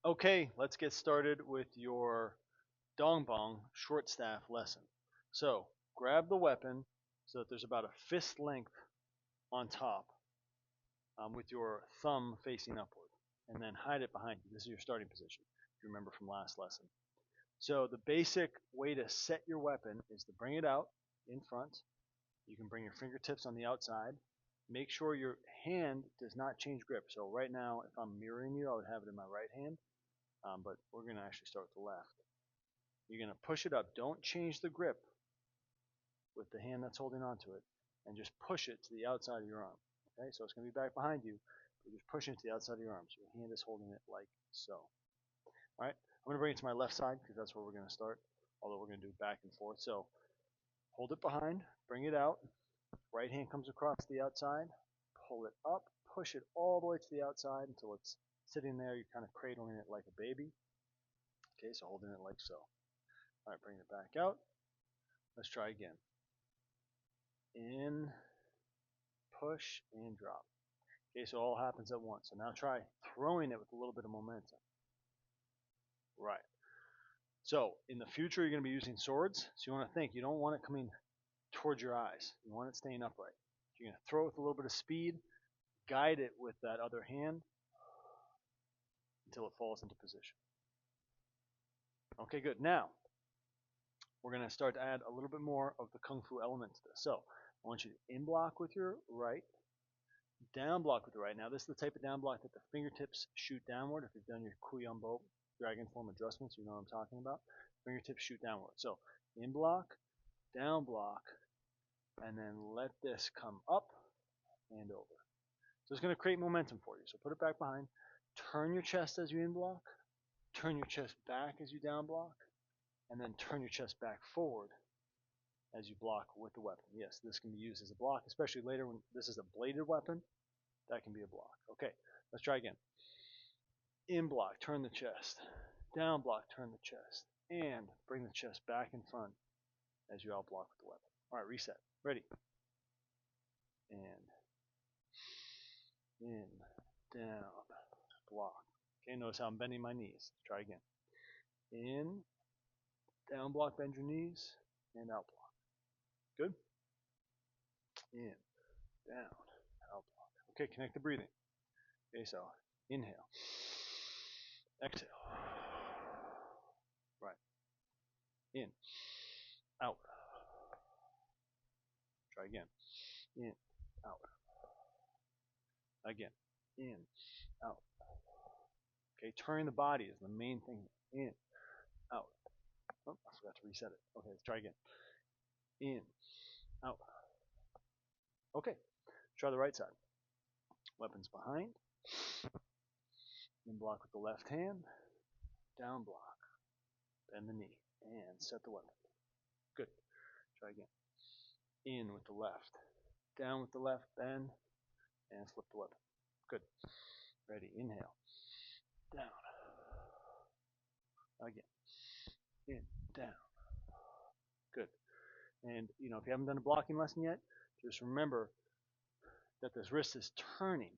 Okay, let's get started with your Bong short staff lesson. So grab the weapon so that there's about a fist length on top with your thumb facing upward, and then hide it behind you. This is your starting position, if you remember from last lesson. So the basic way to set your weapon is to bring it out in front. You can bring your fingertips on the outside. Make sure your hand does not change grip. So right now, if I'm mirroring you, I would have it in my right hand, but we're going to actually start with the left. You're going to push it up. Don't change the grip with the hand that's holding onto it, and just push it to the outside of your arm. Okay, so it's going to be back behind you, but just pushing it to the outside of your arm. So your hand is holding it like so. All right, I'm going to bring it to my left side because that's where we're going to start, although we're going to do back and forth. So hold it behind, bring it out. Right hand comes across the outside, pull it up, push it all the way to the outside until it's sitting there. You're kind of cradling it like a baby. Okay, so holding it like so. All right, bring it back out. Let's try again. In, push, and drop. Okay, so it all happens at once. So now try throwing it with a little bit of momentum. Right. So in the future, you're going to be using swords. So you want to think, you don't want it coming towards your eyes. You want it staying upright. You're going to throw it with a little bit of speed, guide it with that other hand until it falls into position. Okay, good. Now, we're going to start to add a little bit more of the Kung Fu element to this. So I want you to in block with your right, down block with the right. Now, this is the type of down block that the fingertips shoot downward. If you've done your Kuyambo dragon form adjustments, you know what I'm talking about. Fingertips shoot downward. So in block, down block, and then let this come up and over. So it's going to create momentum for you. So put it back behind. Turn your chest as you in block. Turn your chest back as you down block. And then turn your chest back forward as you block with the weapon. Yes, this can be used as a block, especially later when this is a bladed weapon. That can be a block. Okay, let's try again. In block, turn the chest. Down block, turn the chest. And bring the chest back in front as you out block with the weapon. All right, reset. Ready. And in, down, block. Okay, notice how I'm bending my knees. Let's try again. In, down block, bend your knees, and out block. Good. In, down, out block. Okay, connect the breathing. Okay, so inhale, exhale. Right. In, out. Try again. In, out. Again. In, out. Okay, turning the body is the main thing. In, out. Oh, I forgot to reset it. Okay, let's try again. In, out. Okay, try the right side. Weapons behind. In block with the left hand. Down block. Bend the knee. And set the weapon. Good. Try again. In with the left. Down with the left. Bend. And flip the weapon. Good. Ready. Inhale. Down. Again. In. Down. Good. And, if you haven't done a blocking lesson yet, just remember that this wrist is turning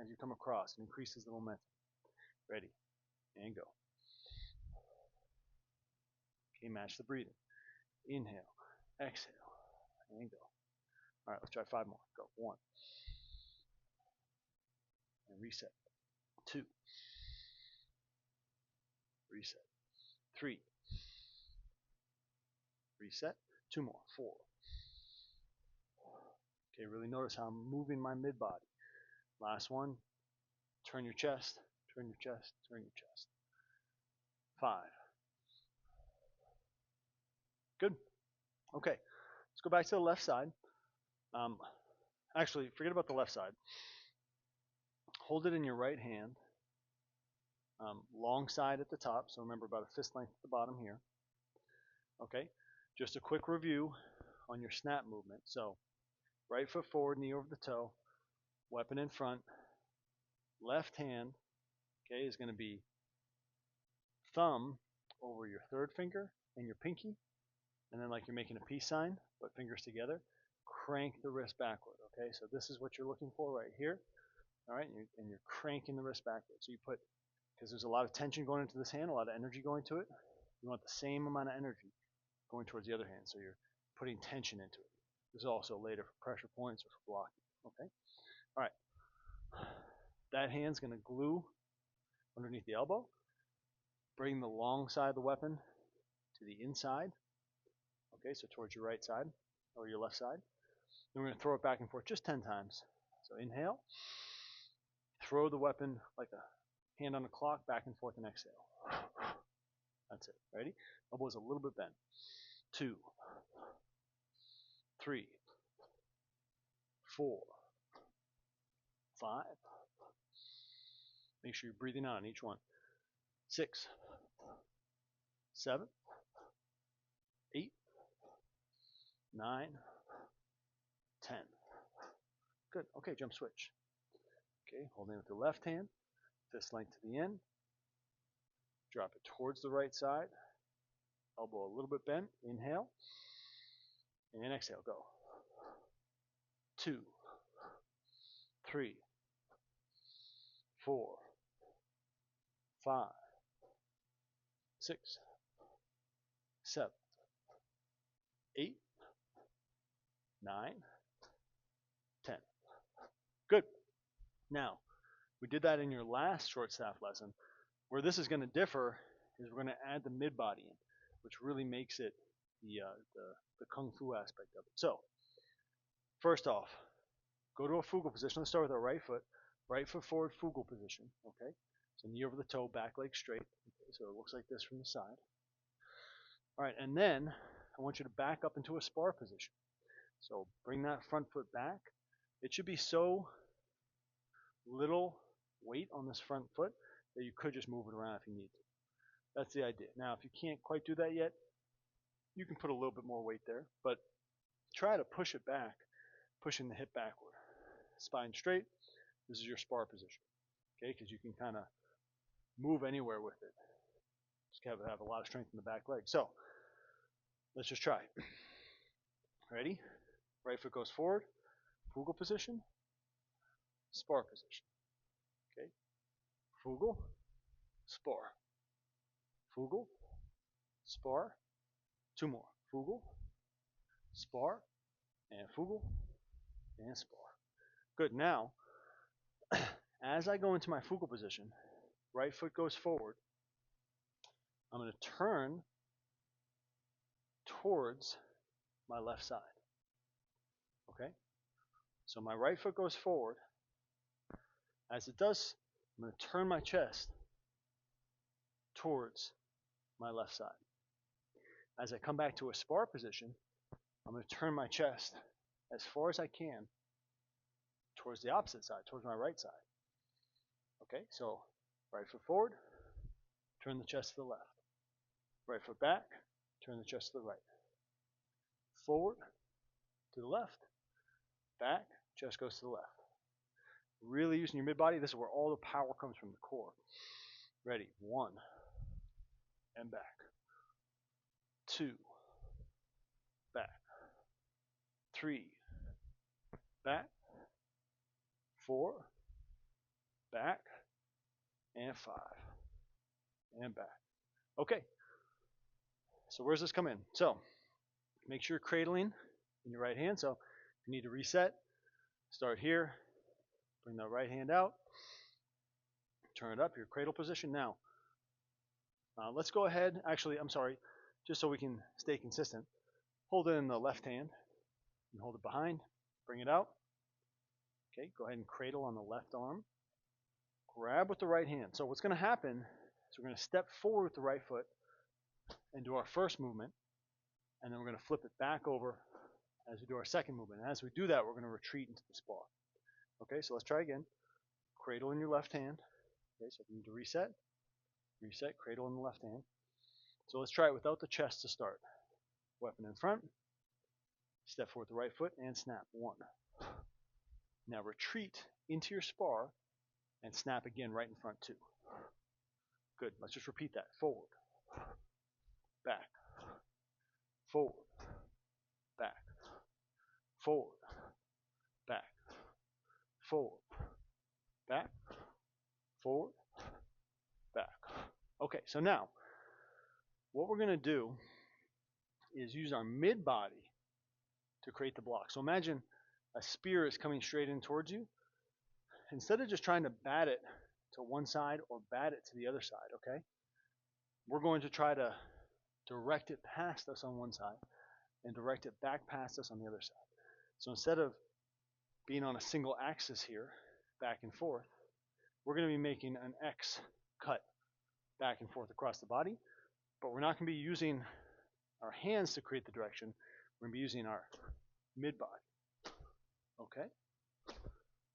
as you come across. It increases the momentum. Ready. And go. Okay, match the breathing. Inhale. Exhale. And go. All right, let's try 5 more. Go. 1. And reset. 2. Reset. 3. Reset. 2 more. 4. Okay, really notice how I'm moving my mid body. Last one. Turn your chest. Turn your chest. Turn your chest. 5. Good. Okay, let's go back to the left side. Actually, forget about the left side. Hold it in your right hand. Long side at the top, so remember about a fist length at the bottom here. Okay, just a quick review on your snap movement. So, right foot forward, knee over the toe, weapon in front. Left hand, okay, is going to be thumb over your third finger and your pinky, and then like you're making a peace sign, but fingers together. Crank the wrist backward. Okay, so this is what you're looking for right here. All right, and you're cranking the wrist backward. So you put because there's a lot of tension going into this hand, a lot of energy going to it. You want the same amount of energy going towards the other hand, so you're putting tension into it. This is also later for pressure points or for blocking. Okay? All right. That hand's going to glue underneath the elbow. Bring the long side of the weapon to the inside. Okay, so towards your right side or your left side. Then we're going to throw it back and forth just 10 times. So inhale. Throw the weapon like a hand on a clock back and forth and exhale. That's it. Ready? Elbow is a little bit bent. 2, 3, 4, 5. Make sure you're breathing out on each one. 6, 7, 8, 9, 10. Good. Okay, jump switch. Okay, holding with the left hand, fist length to the end. Drop it towards the right side. Elbow a little bit bent. Inhale. And exhale. Go. 2, 3, 4, 5, 6, 7, 8, 9, 10. Good. Now, we did that in your last short staff lesson. Where this is going to differ is we're going to add the mid body in, which really makes it the kung fu aspect of it. So, first off, go to a fugal position. Let's start with our right foot. Right foot forward, fugal position. Okay. So knee over the toe, back leg straight. Okay, so it looks like this from the side. All right, and then I want you to back up into a spar position. So bring that front foot back. It should be so little weight on this front foot that you could just move it around if you need to. That's the idea. Now, if you can't quite do that yet, you can put a little bit more weight there, but try to push it back, pushing the hip backward. Spine straight. This is your spar position, okay? Because you can kind of move anywhere with it. Just have a lot of strength in the back leg. So let's just try. Ready? Right foot goes forward, fugal position, spar position. Okay? Fugal, spar. Fugal, spar. 2 more. Fugal, spar, and fugal, and spar. Good. Now, as I go into my fugal position, right foot goes forward. I'm going to turn towards my left side. Okay? So my right foot goes forward. As it does, I'm going to turn my chest towards my left side. As I come back to a spar position, I'm going to turn my chest as far as I can towards the opposite side, towards my right side. Okay, so right foot forward, turn the chest to the left. Right foot back, turn the chest to the right. Forward, to the left, back, chest goes to the left. Really using your mid-body. This is where all the power comes from, the core. Ready, 1, and back. 2, back. 3, back. 4, back. And 5, and back. Okay, so where's this come in? So, make sure you're cradling in your right hand. So, if you need to reset, start here. Bring that right hand out. Turn it up, your cradle position. Now, let's go ahead. Actually, I'm sorry, just so we can stay consistent. Hold it in the left hand and hold it behind. Bring it out. Okay, go ahead and cradle on the left arm. Grab with the right hand. So what's going to happen is we're going to step forward with the right foot and do our first movement, and then we're going to flip it back over as we do our second movement. And as we do that, we're going to retreat into the spar. Okay, so let's try again. Cradle in your left hand. Okay, so if you need to reset, cradle in the left hand. So let's try it without the chest to start. Weapon in front, step forward with the right foot, and snap. 1. Now retreat into your spar and snap again right in front. 2. Good. Let's just repeat that. Forward, back, forward, back, forward, back, forward, back, forward, Okay, so now what we're going to do is use our mid body to create the block. So imagine a spear is coming straight in towards you. Instead of just trying to bat it to one side or bat it to the other side, okay, we're going to try to direct it past us on one side and direct it back past us on the other side. So instead of being on a single axis here, back and forth, we're going to be making an X cut back and forth across the body, but we're not going to be using our hands to create the direction. We're going to be using our mid body. Okay?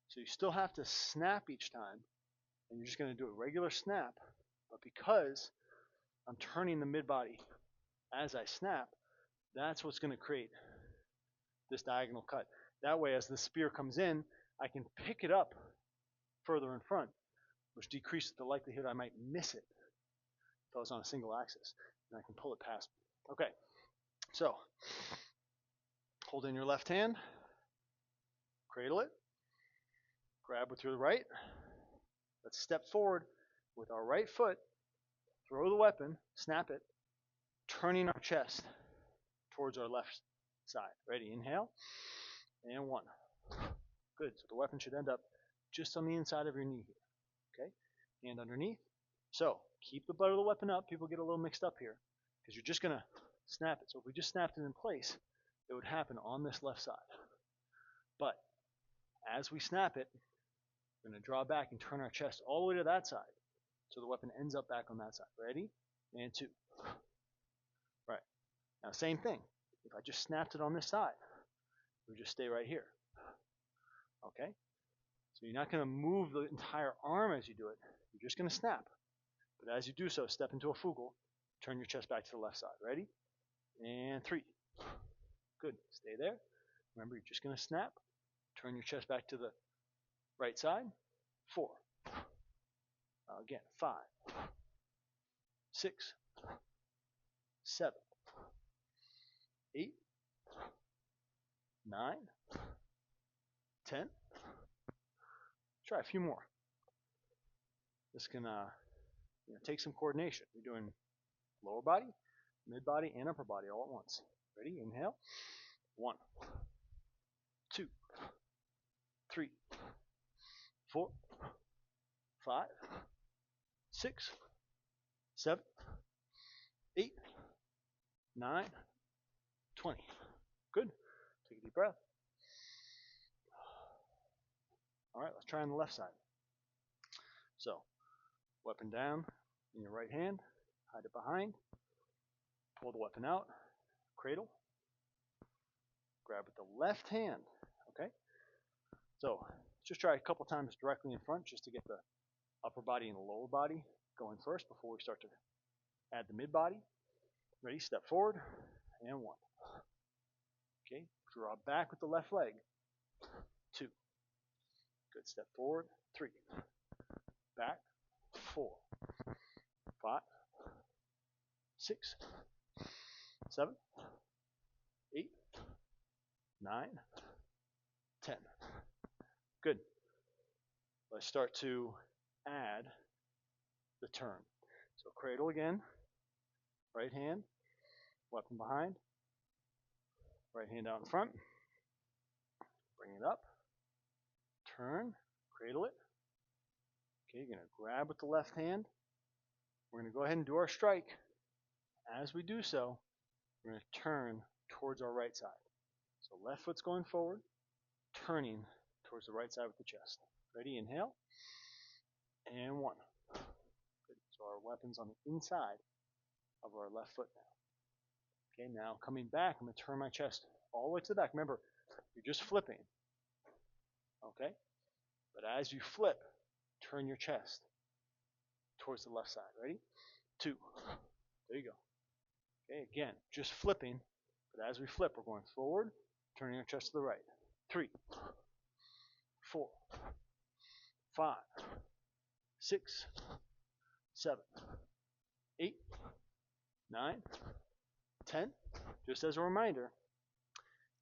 So you still have to snap each time, and you're just going to do a regular snap, but because I'm turning the mid body as I snap, that's what's going to create this diagonal cut. That way, as the spear comes in, I can pick it up further in front, which decreases the likelihood I might miss it if I was on a single axis, and I can pull it past me. Okay, so hold in your left hand, cradle it, grab with your right. Let's step forward with our right foot, throw the weapon, snap it, turning our chest towards our left side. Ready? Inhale. And one. Good. So the weapon should end up just on the inside of your knee here. Okay? Hand underneath. So keep the butt of the weapon up. People get a little mixed up here because you're just going to snap it. So if we just snapped it in place, it would happen on this left side. But as we snap it, we're going to draw back and turn our chest all the way to that side. So the weapon ends up back on that side. Ready? And two. Right. Now same thing. If I just snapped it on this side, it would just stay right here. Okay? So you're not going to move the entire arm as you do it. You're just going to snap. But as you do so, step into a fugal. Turn your chest back to the left side. Ready? And three. Good. Stay there. Remember, you're just going to snap. Turn your chest back to the right side. Four. Again, 5, 6, 7, 8, 9, 10. Try a few more. This can take some coordination. You're doing lower body, mid body, and upper body all at once. Ready? Inhale. 1, 2, 3, 4, 5, 6, 7, 8, 9, 20. Good. Take a deep breath. All right, let's try on the left side. So, weapon down in your right hand, hide it behind, pull the weapon out, cradle, grab with the left hand, okay? So, just try a couple times directly in front just to get the upper body and the lower body going first before we start to add the mid body. Ready? Step forward, and 1. Okay, draw back with the left leg, 2. Good, step forward, 3. Back, 4, 5, 6, 7, 8, 9, 10. Good. Let's start to add the turn. So cradle again, right hand, weapon behind, right hand out in front, bring it up, turn, cradle it. Okay, you're going to grab with the left hand. We're going to go ahead and do our strike. As we do so, we're going to turn towards our right side. So left foot's going forward, turning towards the right side with the chest. Ready? Inhale. And 1. Good. So our weapon's on the inside of our left foot now. Okay, now coming back, I'm going to turn my chest all the way to the back. Remember, you're just flipping. Okay? But as you flip, turn your chest towards the left side. Ready? 2. There you go. Okay, again, just flipping. But as we flip, we're going forward, turning our chest to the right. 3, 4, 5, 6, 7, 8, 9, 10. Just as a reminder,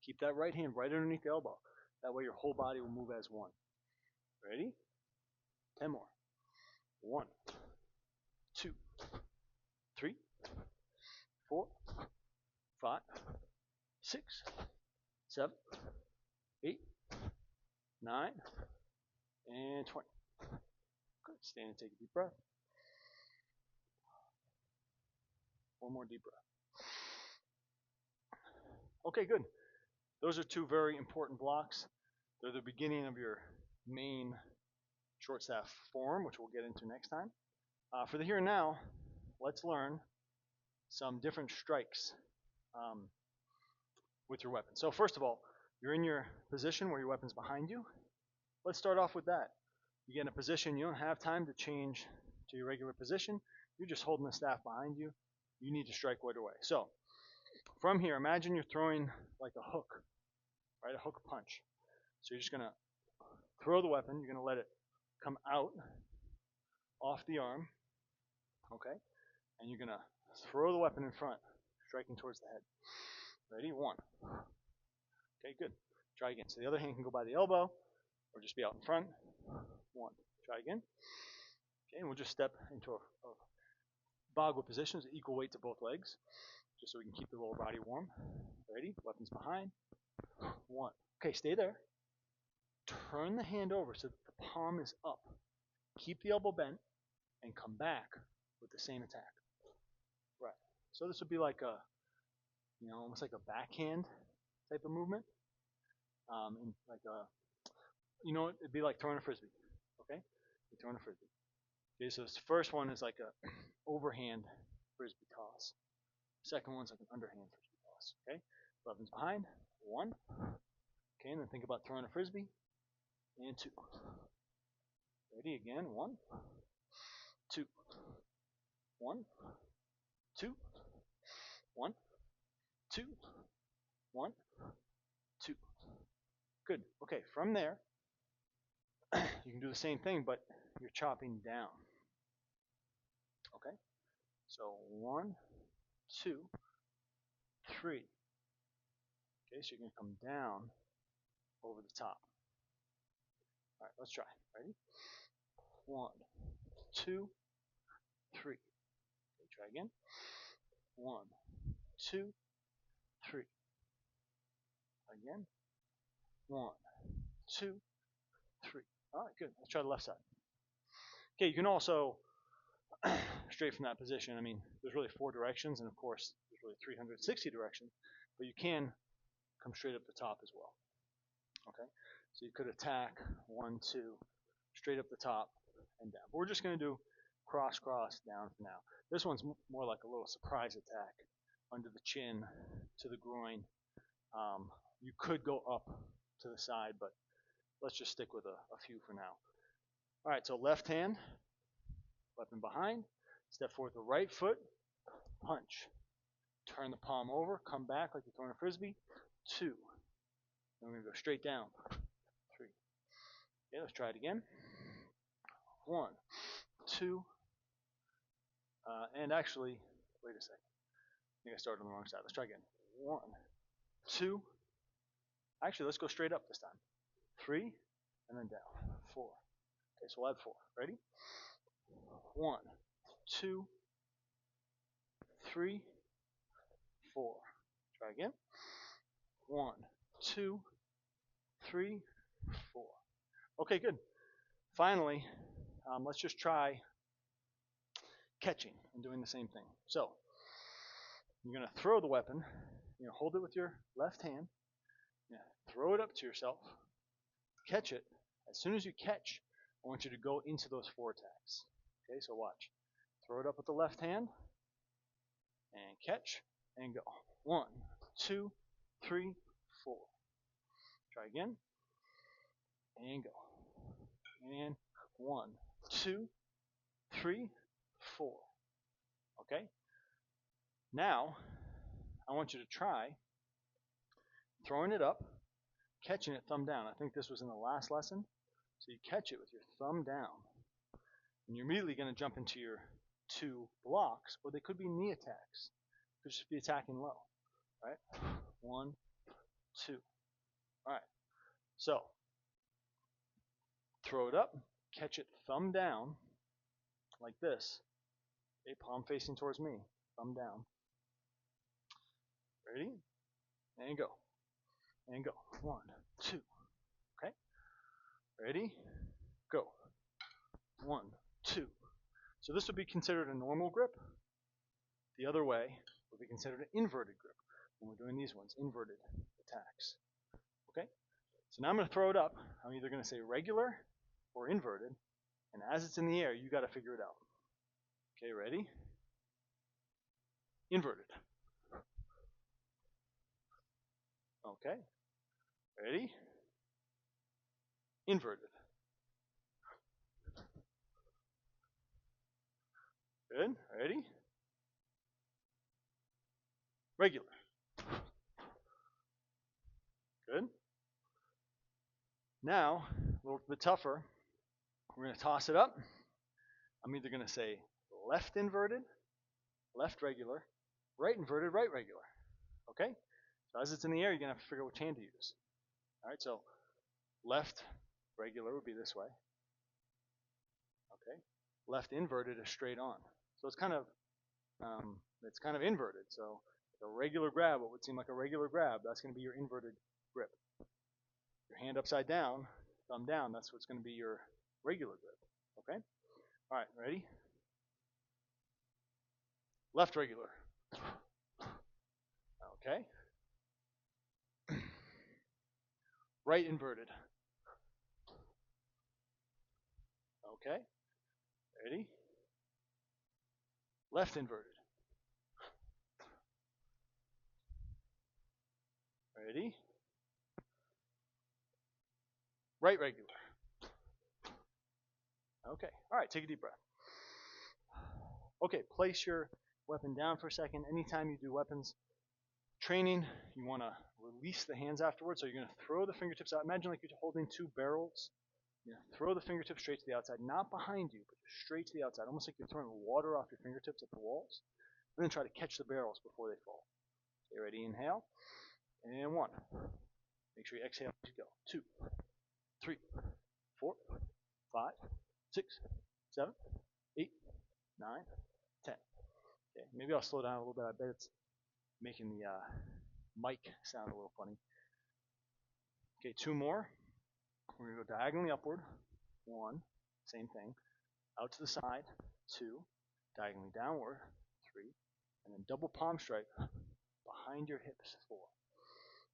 keep that right hand right underneath the elbow. That way your whole body will move as one. Ready? 10 more. 1, 2, 3, 4, 5, 6, 7, 8, 9, and 20. Good. Stand and take a deep breath. One more deep breath. Okay, good. Those are two very important blocks. They're the beginning of your main short staff form, which we'll get into next time. For the here and now, let's learn some different strikes with your weapon. So first of all, you're in your position where your weapon's behind you. Let's start off with that. You get in a position, you don't have time to change to your regular position. You're just holding the staff behind you. You need to strike right away. So from here, imagine you're throwing like a hook, right? A hook punch. So you're just going to throw the weapon. You're going to let it come out off the arm, okay? And you're going to throw the weapon in front, striking towards the head. Ready? 1. Okay, good. Try again. So the other hand can go by the elbow or just be out in front. 1. Try again. Okay, and we'll just step into a boggle position, equal weight to both legs, just so we can keep the lower body warm. Ready? Weapons behind. 1. Okay, stay there. Turn the hand over so that the palm is up. Keep the elbow bent and come back with the same attack. Right. So this would be like a, almost like a backhand type of movement. And like a, it'd be like throwing a frisbee. Okay? You're throwing a frisbee. Okay, so this first one is like a overhand frisbee toss. Second one's like an underhand frisbee toss. Okay? Weapons behind. 1. Okay, and then think about throwing a frisbee. And 2. Ready? Again. 1, 2, 1, 2, 1, 2, 1, 2. Good. Okay, from there, you can do the same thing, but you're chopping down. Okay? So 1, 2, 3. Okay, so you're going to come down over the top. All right, let's try. Ready? 1, 2, 3. Okay, try again. 1, 2, 3. Again. 1, 2, 3. All right, good. Let's try the left side. Okay, you can also, straight from that position, there's really 4 directions, and of course, there's really 360 directions, but you can come straight up the top as well. Okay, so you could attack 1, 2, straight up the top and down. But we're just going to do cross, cross, down for now. This one's more like a little surprise attack under the chin to the groin. You could go up to the side, but let's just stick with a few for now. All right, so left hand, weapon behind, step forward the right foot, punch. Turn the palm over, come back like you're throwing a frisbee. 2. Then we're going to go straight down. 3. Okay, let's try it again. 1, 2, and actually, wait a second. I think I started on the wrong side. Let's try again. 1, 2. Actually, let's go straight up this time. 3, and then down. 4. Okay, so we'll add 4. Ready? 1, 2, 3, 4. Try again. 1, 2, 3, 4. Okay, good. Finally, let's just try catching and doing the same thing. So you're going to throw the weapon. Hold it with your left hand. Throw it up to yourself. Catch it. As soon as you catch, I want you to go into those 4 attacks. Okay, so watch. Throw it up with the left hand. And catch. And go. 1, 2, 3, 4. Try again. And go. And 1, 2, 3, 4. Okay? Now, I want you to try throwing it up, catching it thumb down. I think this was in the last lesson. So you catch it with your thumb down. And you're immediately going to jump into your 2 blocks, or they could be knee attacks. You could just be attacking low. Right? 1, 2. All right. So, throw it up, catch it thumb down, like this, Okay, palm facing towards me, thumb down. Ready? And go. And go. 1, 2. Okay. Ready? Go. 1, 2. So this would be considered a normal grip. The other way would be considered an inverted grip when we're doing these ones, inverted attacks. Okay? So now I'm going to throw it up. I'm either going to say regular or inverted. And as it's in the air, you got to figure it out. Okay, ready? Inverted. Okay. Ready? Inverted. Good. Ready? Regular. Good. Now, a little bit tougher. We're going to toss it up. I'm either going to say left inverted, left regular, right inverted, right regular. Okay? So as it's in the air, you're going to have to figure out which hand to use. All right, so left regular would be this way. Okay? Left inverted is straight on. So it's kind of inverted. So a regular grab, what would seem like a regular grab, that's going to be your inverted grip. Your hand upside down, thumb down, that's what's going to be your regular grip. Okay? All right, ready? Left regular. Okay? Right inverted. Okay? Ready? Left inverted. Ready? Right regular. Okay. All right, take a deep breath. Okay, place your weapon down for a second. Anytime you do weapons training, you want to release the hands afterwards. So you're going to throw the fingertips out. Imagine like you're holding 2 barrels. You're going to throw the fingertips straight to the outside, not behind you, but straight to the outside, almost like you're throwing water off your fingertips at the walls. And then try to catch the barrels before they fall. Okay, ready? Inhale. And 1. Make sure you exhale as you go. 2, 3, 4, 5, 6, 7, 8, 9, 10. Okay, maybe I'll slow down a little bit. I bet it's making the mic sound a little funny. Okay, 2 more. We're going to go diagonally upward. 1, same thing. Out to the side. 2, diagonally downward. 3, and then double palm strike behind your hips. 4.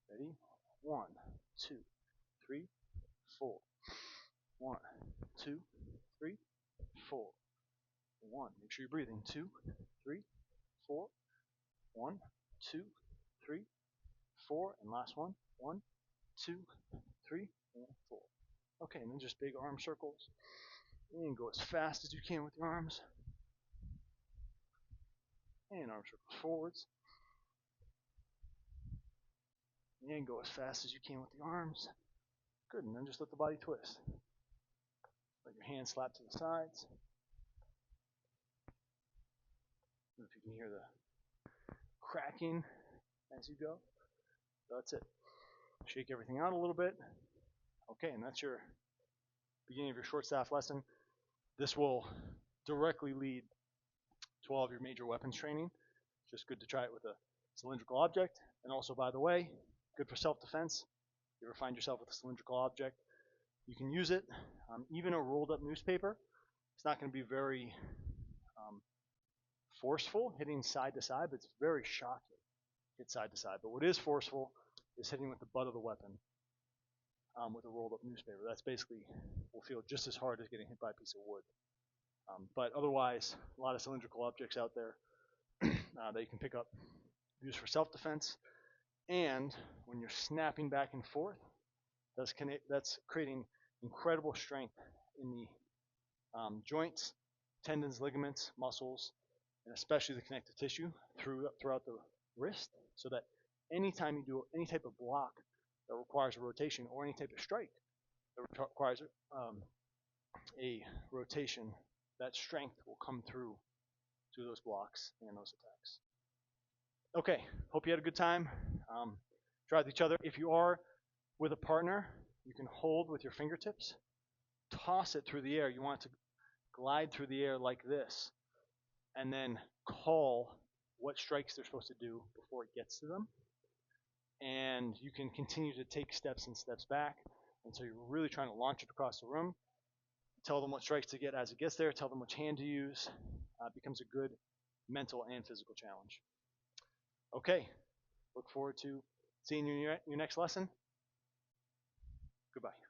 Ready? 1, 2, 3, 4. 1, 2, 3, 4. 1. Make sure you're breathing. 2, 3, 4. 1, 2, 3, 4. And last one. 1, 2, 3, and 4. Okay, and then just big arm circles. And go as fast as you can with your arms. And arm circles forwards. And go as fast as you can with the arms. Good, and then just let the body twist. Let your hands slap to the sides. I don't know if you can hear the cracking as you go. That's it. Shake everything out a little bit. Okay, and that's your beginning of your short staff lesson. This will directly lead to all of your major weapons training. Just good to try it with a cylindrical object. And also, by the way, good for self-defense. If you ever find yourself with a cylindrical object, you can use it. Even a rolled up newspaper. It's not going to be very forceful, hitting side to side, but it's very shocking, hit side to side. But what is forceful is hitting with the butt of the weapon with a rolled up newspaper. That's basically will feel just as hard as getting hit by a piece of wood. But otherwise, a lot of cylindrical objects out there that you can pick up, use for self-defense. And when you're snapping back and forth, that's creating incredible strength in the joints, tendons, ligaments, muscles, and especially the connective tissue throughout the wrist, so that anytime you do any type of block that requires a rotation, or any type of strike that requires a rotation, that strength will come through those blocks and those attacks. Okay, hope you had a good time. Try with each other. If you are with a partner, you can hold with your fingertips, toss it through the air. You want it to glide through the air like this. and then call what strikes they're supposed to do before it gets to them. And you can continue to take steps and steps back until you're really trying to launch it across the room. Tell them what strikes to get as it gets there. Tell them which hand to use. It becomes a good mental and physical challenge. Okay, look forward to seeing you in your next lesson. Goodbye.